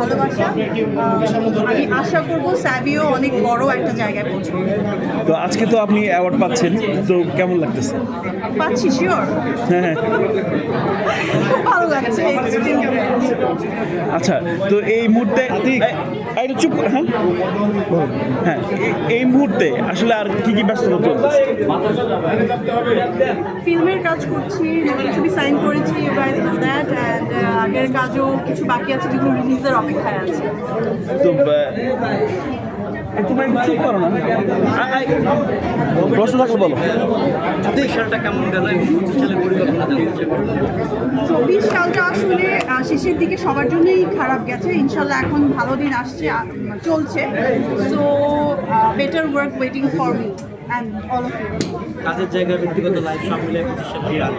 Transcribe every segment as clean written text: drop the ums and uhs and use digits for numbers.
ভালোবাসা। আমি আশা করব স্যাভিও অনেক বড় একটা জায়গায় পৌঁছবে। তো আজকে তো আপনি অ্যাওয়ার্ড পাচ্ছেন, তো কেমন লাগতেছে? পাচ্ছি শিওর, হ্যাঁ। খুব ভালো লাগছে। আচ্ছা, তো এই মুহূর্তে একটু চুপ করে, হ্যাঁ হ্যাঁ, এই মুহূর্তে আসলে আর কি কি ব্যস্ততা চলতেছে? ফিল্মের কাজ করছি, ছবি সাইন করেছি, you guys know that, and আগের কাজও কিছু বাকি আছে যেগুলো রিলিজের অপেক্ষায় আছে। তো তোমরা একটু চুপ করো না, প্রশ্ন থাকলে বলো। সালটা কেমন গেল এবং 25 সালের পরিকল্পনা জানতে 24 সালটা আসলে শেষের দিকে সবার জন্যই খারাপ গেছে। ইনশাল্লাহ এখন ভালো দিন আসছে, চলছে। So better work waiting for me and all of you. কাজের জায়গায় ব্যক্তিগত লাইফ সব মিলে 25 সালের প্ল্যান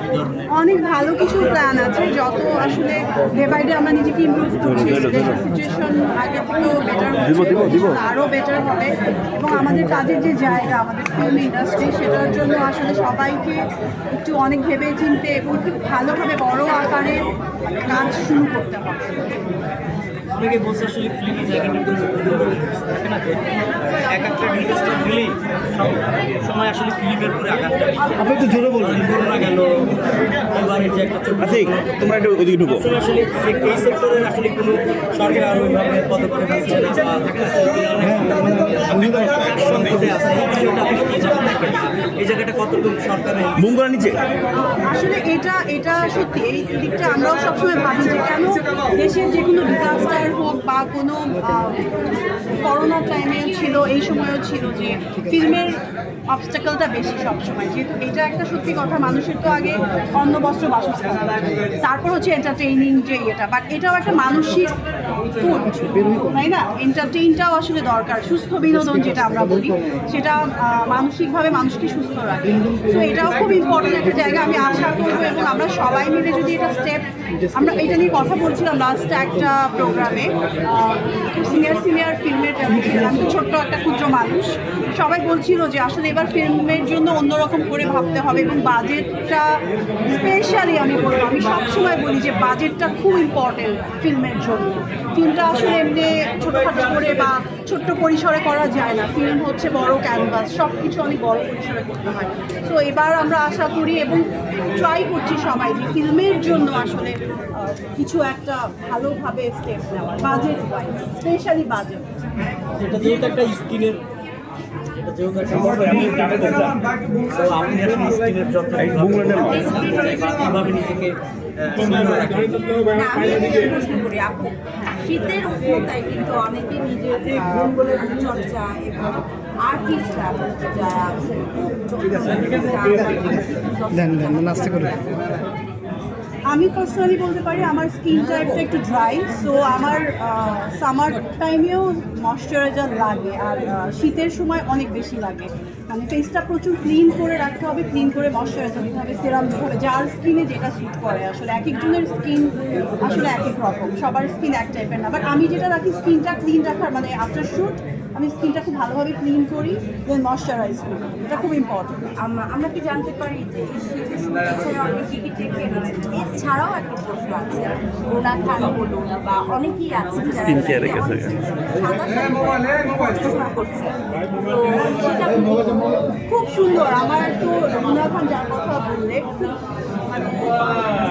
কি ধরনের? অনেক ভালো কিছু প্ল্যান আছে, যত আসলে ডে বাই ডে আমরা নিজেকে ইমপ্রুভ করছি। সিচুয়েশন আগে থেকেও বেটার হচ্ছে, আরও বেটার হবে। এবং আমাদের কাজের যে জায়গা, আমাদের ফিল্ম ইন্ডাস্ট্রি, সেটার জন্য আসলে সবাইকে একটু অনেক ভেবে চিনতে এবং একটু ভালোভাবে বড় আকারে কাজ শুরু করতে হবে। অনেকে বলছে আসলে ফিল্মের জায়গাটা একটু থাকে না, যে এক একটা ইনভেস্টার মিলেই সব সময় আসলে ফিল্মের উপরে আঘাতটা আপনি একটু জোরে বলুন। করোনা গেল, এবারে যে একটা তোমরা একটু ওদিকে ঢুকো। আসলে এই সেক্টরের আসলে কোনো সরকার ওইভাবে পদক্ষেপ নিচ্ছে না বা সংকটে আছে, এই বিষয়টা আপনি কি দেখেন? এই জায়গাটা কতটুকু সরকারের বুম করা নিচে? আসলে এটা সত্যি, এই দিকটা আমরাও সবসময় ভাবি যে কেন দেশের যে কোনো ডিজাস্টার হোক বা কোনো করোনা টাইমেও ছিল, এই সময়ও ছিল, যে ফিল্মের অবস্টাকলটা বেশি সবসময়। যেহেতু এটা একটা সত্যি কথা, মানুষের তো আগে অন্ন বস্ত্র বাসস্থান, তারপর হচ্ছে এন্টারটেইনিং যে এটা, বাট এটাও একটা মানসিক ফুড, তাই না? এন্টারটেইনটাও আসলে দরকার, সুস্থ বিনোদন যেটা আমরা বলি, সেটা মানসিকভাবে মানুষকে সুস্থ রাখে। তো এটাও খুব ইম্পর্টেন্ট একটা জায়গা। আমি আশা করবো এবং আমরা সবাই মিলে যদি এটা স্টেপ, আমরা এটা নিয়ে কথা বলছিলাম লাস্ট একটা প্রোগ্রামে, সিনিয়র ফিল্মের আমি তো ছোট্ট একটা ক্ষুদ্র মানুষ, সবাই বলছিল যে আসলে এবার ফিল্মের জন্য অন্যরকম করে ভাবতে হবে এবং বাজেটটা স্পেশালি আমি বলবো, আমি সবসময় বলি যে বাজেটটা খুব ইম্পর্টেন্ট ফিল্মের জন্য। ফিল্মটা আসলে এমনি ছোটোখাটো করে বা ছোট্ট পরিসরে করা যায় না, ফিল্ম হচ্ছে বড় ক্যানভাস, সব কিছু অনেক বড় পরিসরে করতে হয়। তো এবার আমরা আশা করি এবং ট্রাই করছি সবাই যে ফিল্মের জন্য আসলে কিছু একটা ভালোভাবে স্টেপ নেওয়ার, বাজেট ওয়াইজ, স্পেশালি বাজেট। এটা যেহেতু একটা স্কিনের, এটা যেহেতু একটা তো আপনি আসলে স্কিনের যত্ন এইভাবে নিজেকে শীতের উষ্ণতায় কিন্তু অনেকে নিজের চর্চা এবং আর্টিস্টরা যারা আছে খুব আমি পার্সোনালি বলতে পারি আমার স্কিন টাইপটা একটু ড্রাই, সো আমার সামার টাইমেও ময়শ্চারাইজার লাগে, আর শীতের সময় অনেক বেশি লাগে। মানে ফেসটা প্রচুর ক্লিন করে রাখতে হবে, ক্লিন করে ময়শ্চারাইজার দিতে হবে, সেরাম দিতে হবে, যার স্কিনে যেটা স্যুট করে। আসলে এক একজনের স্কিন আসলে এক এক রকম, সবার স্কিন এক টাইপের না। বাট আমি যেটা রাখি স্কিনটা ক্লিন রাখার, মানে আফটার শ্যুট আমি স্কিনটা খুব ভালোভাবে ক্লিন করি, দেন ময়শ্চারাইজ করি, এটা খুব ইম্পর্টেন্ট। আমরা কি জানতে পারি যে আপনি কি কি ট্রিটমেন্ট নিচ্ছেন? এছাড়াও একটা প্রশ্ন আছে, রোনা খান বলুন বা অনেকেই আছেন যারা করছে, তো সেটা খুব সুন্দর। আমার তো রুনা খান যার কথা বললে,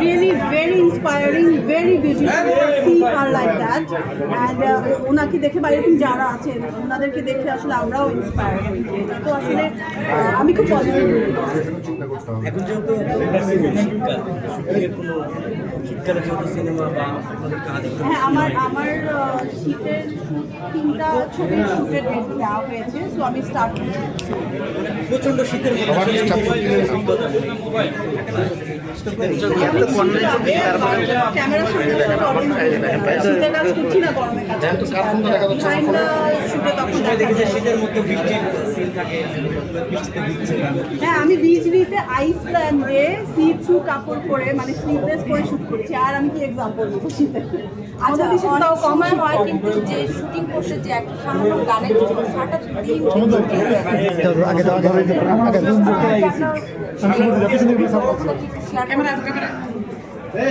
really very inspiring, very beautiful to see her like that, and ওনাকে দেখে বা এরকম যারা আছেন ওনাদেরকে দেখে আসলে আমরাও ইন্সপায়ার হই। তো আসলে আমি খুব পজিটিভ। এখন যেহেতু শীতকালে যেহেতু সিনেমা বা আপনাদের কাজ, হ্যাঁ, আমার শীতের 3টা ছবির শুটের ডেট দেওয়া হয়েছে, সো আমি স্টার্ট করছি। প্রচন্ড শীতের ক্যামেরা শীতের কাজ করছি না, গরমের কাজ দেখি যে শীতের মধ্যে বৃষ্টির সিন থাকে, বৃষ্টিতে দিচ্ছে। হ্যাঁ, আমি বিজলিতে আইসল্যান্ডে সি থ্রু কাপড় পরে, মানে স্লিভলেস পরে শুট করেছি। আর আমি কি এক্সাম্পল দেবো শীতে? আচ্ছা, অনেক সময় হয় কিন্তু যে শুটিং করতে যে একটা সামান্য গানের জন্য সারাটা দিন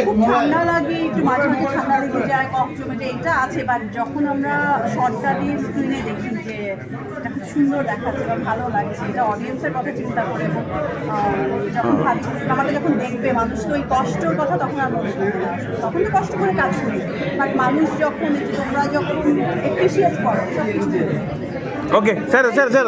খুব ঠান্ডা লাগে, একটু মাঝে মাঝে ঠান্ডা লেগে যায়, কফ জমে যায়, এটা আছে। বাট যখন আমরা শর্টটা দিয়ে স্ক্রিনে দেখি যে এটা খুব সুন্দর দেখাচ্ছে বা ভালো লাগছে, এটা অডিয়েন্সের কথা চিন্তা করে, এবং যখন ভাবছি সিনেমাটা যখন দেখবে মানুষ, তো ওই কষ্টর কথা তখন আর মনে হয় না। তখন তো কষ্ট করে কাজ করি, বাট মানুষ যখন, এই যে তোমরা যখন এপ্রিসিয়েট করো সব কিছু ওকে স্যার স্যার স্যার